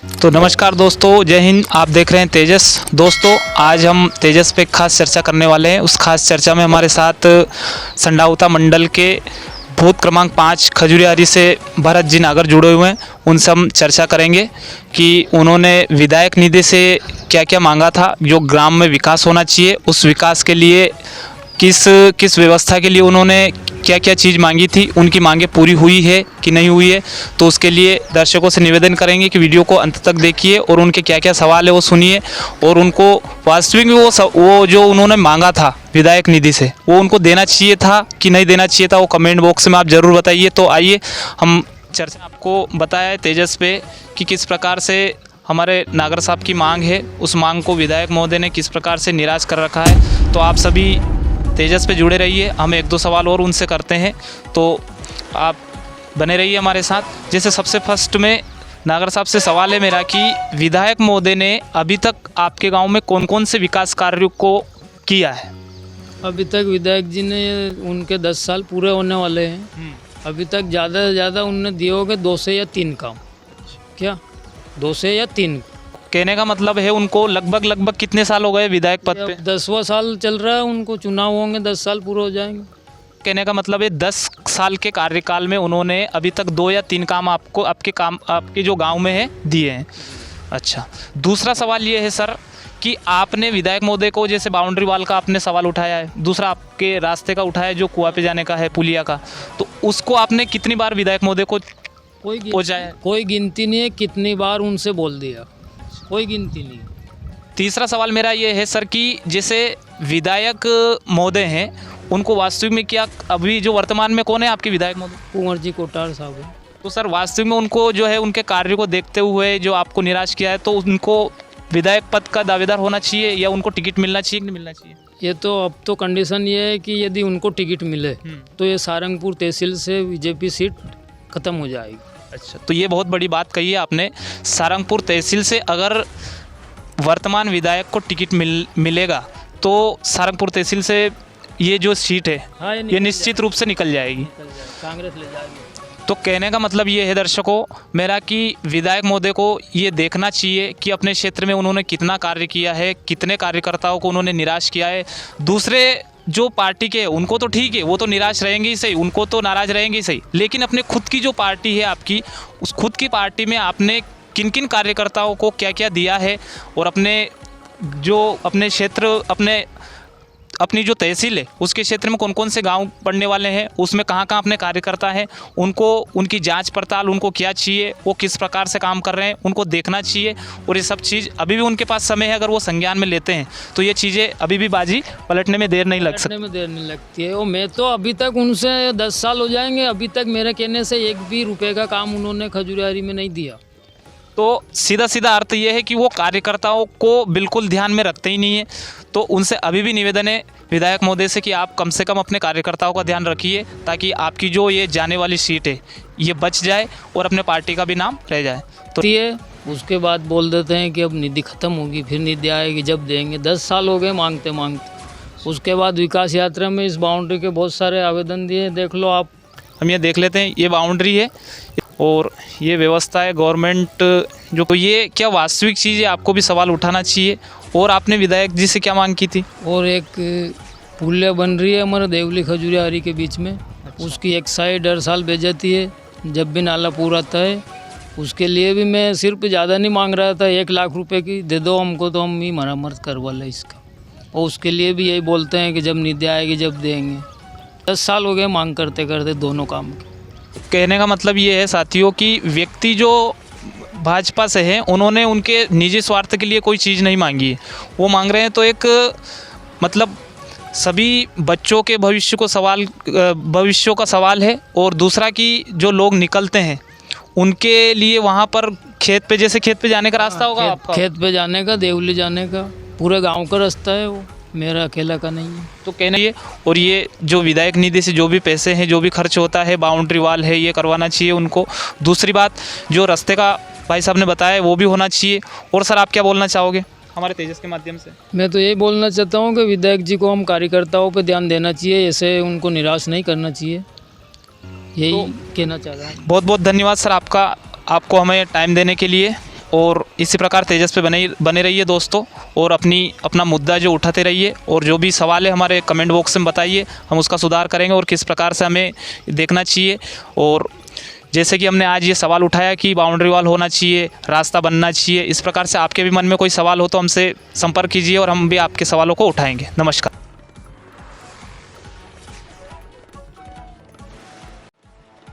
तो नमस्कार दोस्तों, जय हिंद। आप देख रहे हैं तेजस। दोस्तों, आज हम तेजस पे खास चर्चा करने वाले हैं। उस खास चर्चा में हमारे साथ संडाउता मंडल के बूथ क्रमांक 5 खजुरियारी से भरत जी नागर जुड़े हुए हैं। उनसे हम चर्चा करेंगे कि उन्होंने विधायक निधि से क्या क्या मांगा था, जो ग्राम में विकास होना चाहिए, उस विकास के लिए किस किस व्यवस्था के लिए उन्होंने क्या क्या चीज़ मांगी थी, उनकी मांगें पूरी हुई है कि नहीं हुई है। तो उसके लिए दर्शकों से निवेदन करेंगे कि वीडियो को अंत तक देखिए और उनके क्या क्या सवाल है वो सुनिए, और उनको वास्तविक में वो जो उन्होंने मांगा था विधायक निधि से, वो उनको देना चाहिए था कि नहीं देना चाहिए था, वो कमेंट बॉक्स में आप ज़रूर बताइए। तो आइए हम चर्चा आपको बताया है तेजस पे कि किस प्रकार से हमारे नागर साहब की मांग है, उस मांग को विधायक महोदय ने किस प्रकार से निराश कर रखा है। तो आप सभी तेजस पे जुड़े रहिए, हम एक दो सवाल और उनसे करते हैं, तो आप बने रहिए हमारे साथ। जैसे सबसे फर्स्ट में नागर साहब से सवाल है मेरा कि विधायक महोदय ने अभी तक आपके गांव में कौन कौन से विकास कार्यों को किया है? अभी तक विधायक जी ने उनके 10 साल पूरे होने वाले हैं। अभी तक ज़्यादा से ज़्यादा उनने दिए होंगे 2 से या 3 काम। क्या 2 से या 3? कहने का मतलब है उनको लगभग कितने साल हो गए विधायक पद पे? 10वां साल चल रहा है, उनको चुनाव होंगे, 10 साल पूरे हो जाएंगे। कहने का मतलब है 10 साल के कार्यकाल में उन्होंने अभी तक 2 या 3 काम आपको आपके जो गांव में है दिए हैं। अच्छा, दूसरा सवाल ये है सर कि आपने विधायक महोदय को, जैसे बाउंड्री वाल का आपने सवाल उठाया है, दूसरा आपके रास्ते का उठाया जो कुआं पे जाने का है, पुलिया का, तो उसको आपने कितनी बार विधायक महोदय को पहुँचाया है? कोई गिनती नहीं है, कितनी बार उनसे बोल दिया, कोई गिनती नहीं। तीसरा सवाल मेरा ये है सर कि जैसे विधायक महोदय हैं, उनको वास्तविक में क्या अभी जो वर्तमान में कौन है आपके विधायक महोदय? कुंवर जी कोटार साहब है। तो सर वास्तविक में उनको जो है उनके कार्य को देखते हुए जो आपको निराश किया है, तो उनको विधायक पद का दावेदार होना चाहिए या उनको टिकट मिलना चाहिए कि नहीं मिलना चाहिए? ये तो अब तो कंडीशन ये है कि यदि उनको टिकट मिले तो ये सारंगपुर तहसील से बीजेपी सीट खत्म हो जाएगी। अच्छा, तो ये बहुत बड़ी बात कही है आपने। सारंगपुर तहसील से अगर वर्तमान विधायक को टिकट मिलेगा तो सारंगपुर तहसील से ये जो सीट है, हाँ, ये निश्चित रूप से निकल जाएगी, कांग्रेस ले जाएगी। तो कहने का मतलब ये है दर्शकों मेरा कि विधायक महोदय को ये देखना चाहिए कि अपने क्षेत्र में उन्होंने कितना कार्य किया है, कितने कार्यकर्ताओं को उन्होंने निराश किया है। दूसरे जो पार्टी के उनको तो ठीक है, वो तो निराश रहेंगे ही सही, उनको तो नाराज रहेंगे ही सही, लेकिन अपने खुद की जो पार्टी है आपकी, उस खुद की पार्टी में आपने किन किन कार्यकर्ताओं को क्या क्या दिया है, और अपने क्षेत्र, अपनी जो तहसील है उसके क्षेत्र में कौन कौन से गांव पड़ने वाले हैं, उसमें कहाँ कहाँ अपने कार्यकर्ता हैं, उनको उनकी जांच पड़ताल, उनको क्या चाहिए, वो किस प्रकार से काम कर रहे हैं, उनको देखना चाहिए। और ये सब चीज़ अभी भी उनके पास समय है, अगर वो संज्ञान में लेते हैं तो ये चीज़ें अभी भी बाजी पलटने में देर नहीं लग सकती। में देर नहीं लगती है। और मैं तो अभी तक उनसे 10 साल हो जाएंगे, अभी तक मेरे कहने से 1 भी रुपये का काम उन्होंने खजुरियारी में नहीं दिया। तो सीधा सीधा अर्थ ये है कि वो कार्यकर्ताओं को बिल्कुल ध्यान में रखते ही नहीं है। तो उनसे अभी भी निवेदन है विधायक महोदय से कि आप कम से कम अपने कार्यकर्ताओं का ध्यान रखिए, ताकि आपकी जो ये जाने वाली सीट है ये बच जाए और अपने पार्टी का भी नाम रह जाए। तो ये उसके बाद बोल देते हैं कि अब निधि खत्म होगी, फिर निधि आएगी जब देंगे। 10 साल हो गए मांगते मांगते। उसके बाद विकास यात्रा में इस बाउंड्री के बहुत सारे आवेदन दिए, देख लो आप। हम ये देख लेते हैं, ये बाउंड्री है और ये व्यवस्था है गवर्नमेंट जो, तो ये क्या वास्तविक चीज़ है, आपको भी सवाल उठाना चाहिए। और आपने विधायक जी से क्या मांग की थी? और एक पुलिया बन रही है हमारे देवली खजुरियारी के बीच में। उसकी एक साइड हर साल भेज जाती है जब भी नाला पूरा आता है। उसके लिए भी मैं सिर्फ ज़्यादा नहीं मांग रहा था, 1 लाख रुपए की दे दो हमको तो हम ही मरम्मत करवा लें इसका। और उसके लिए भी यही बोलते हैं कि जब निधि आएगी जब देंगे। 10 साल हो गए मांग करते करते दोनों काम के। कहने का मतलब ये है साथियों कि व्यक्ति जो भाजपा से हैं, उन्होंने उनके निजी स्वार्थ के लिए कोई चीज़ नहीं मांगी है, वो मांग रहे हैं तो एक मतलब सभी बच्चों के भविष्यों का सवाल है। और दूसरा कि जो लोग निकलते हैं उनके लिए वहाँ पर खेत पे जाने का रास्ता होगा आपका? खेत पे जाने का, देवली जाने का, पूरे गांव का रास्ता है वो, मेरा अकेला का नहीं है। तो कहना ये, और ये जो विधायक निधि से जो भी पैसे हैं, जो भी खर्च होता है, बाउंड्री वाल है, ये करवाना चाहिए उनको। दूसरी बात, जो रास्ते का भाई साहब ने बताया वो भी होना चाहिए। और सर आप क्या बोलना चाहोगे हमारे तेजस के माध्यम से? मैं तो यही बोलना चाहता हूँ कि विधायक जी को हम कार्यकर्ताओं पे ध्यान देना चाहिए, ऐसे उनको निराश नहीं करना चाहिए, यही कहना चाह रहा हूँ। बहुत बहुत धन्यवाद सर आपको हमें टाइम देने के लिए। और इसी प्रकार तेजस पे बने रहिए दोस्तों, और अपना मुद्दा जो उठाते रहिए, और जो भी सवाल है हमारे कमेंट बॉक्स में बताइए, हम उसका सुधार करेंगे और किस प्रकार से हमें देखना चाहिए। और जैसे कि हमने आज ये सवाल उठाया कि बाउंड्री वॉल होना चाहिए, रास्ता बनना चाहिए, इस प्रकार से आपके भी मन में कोई सवाल हो तो हमसे संपर्क कीजिए और हम भी आपके सवालों को उठाएंगे। नमस्कार।